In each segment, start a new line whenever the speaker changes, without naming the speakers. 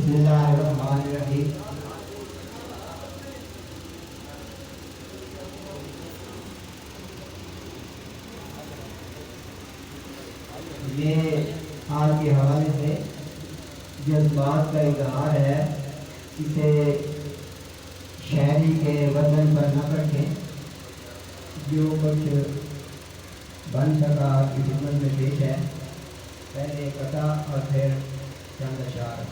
بسم اللہ الرحمن الرحیم۔ یہ آج کے حوالے سے جذبات کا اظہار ہے، اسے شاعری کے وزن پر نہ رکھیں، جو کچھ بن سکا کی خدمت میں پیش ہے۔ پہلے قطع اور پھر چند اشعار۔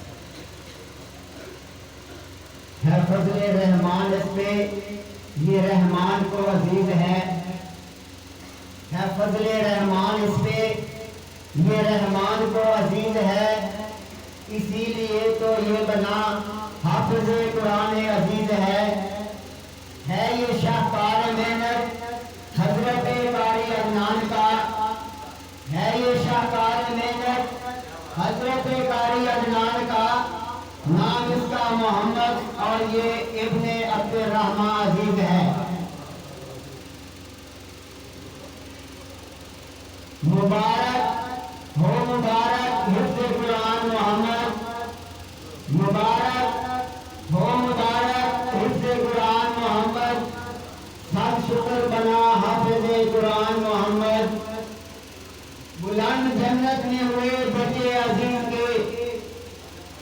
ہے فضل رحمان اس پہ، یہ رحمان کو عزیز ہے فضل رحمان اس پہ، یہ رحمان کو عزیز ہے، اسی لیے تو یہ بنا حافظ قرآن عزیز ہے یہ شاہکار محنت حضرت قاری عدنان کا، ہے یہ شاہکار محنت حضرت قاری عدنان کا، نام اس کا محمد اور یہ ابن عبد الرحمن عزیز ہے۔ مبارک ہو مبارک حفظ قرآن محمد، مبارک ہو مبارک حفظ قرآن محمد، سب شکر بنا حافظ قرآن محمد۔ بلند جنت میں ہوئے درجے عظیم کے،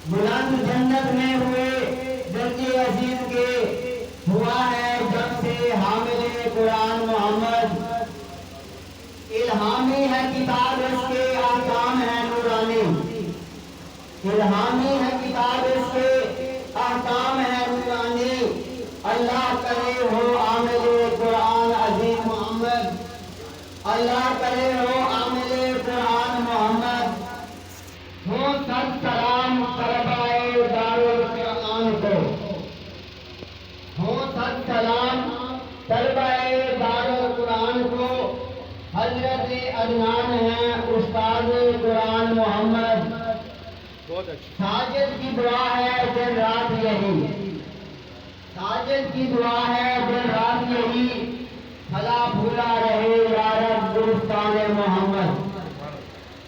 بلند جنت میں ہوئے درجے عظیم کے، ہوا ہے جب سے حامل قرآن محمد۔ الہامی ہے کتاب اس کے احکام ہے نورانی، الہامی ہے کتاب اس کے احکام ہے نورانی، اللہ کرے ہو عامل قرآن عظیم محمد، اللہ کرے ہو عامل قرآن محمد۔ ہو سب سلام طلبائے دارالقرآن کو، ہو سب سلام طلبائے دارالقرآن کو، حضرت عدنان ہیں استاد قرآن محمد۔ ساجد کی دعا ہے دن رات یہی، ساجد کی دعا ہے دن رات یہی، بھلا بھولا رہے یا رب گلستان محمد۔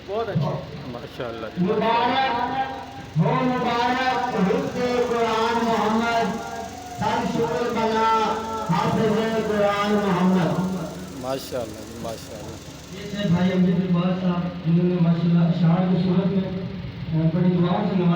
بہت اچھا، ماشاءاللہ۔
مبارک ہو مبارک حفظ قرآن محمد، سب شکر بنا حافظ قرآن محمد۔
ماشاءاللہ ماشاءاللہ۔
یہ تھے بھائی امجد اقبال صاحب، جنہوں نے ماشاءاللہ اشعار کی صورت میں بڑی دعاؤں سے نوازا۔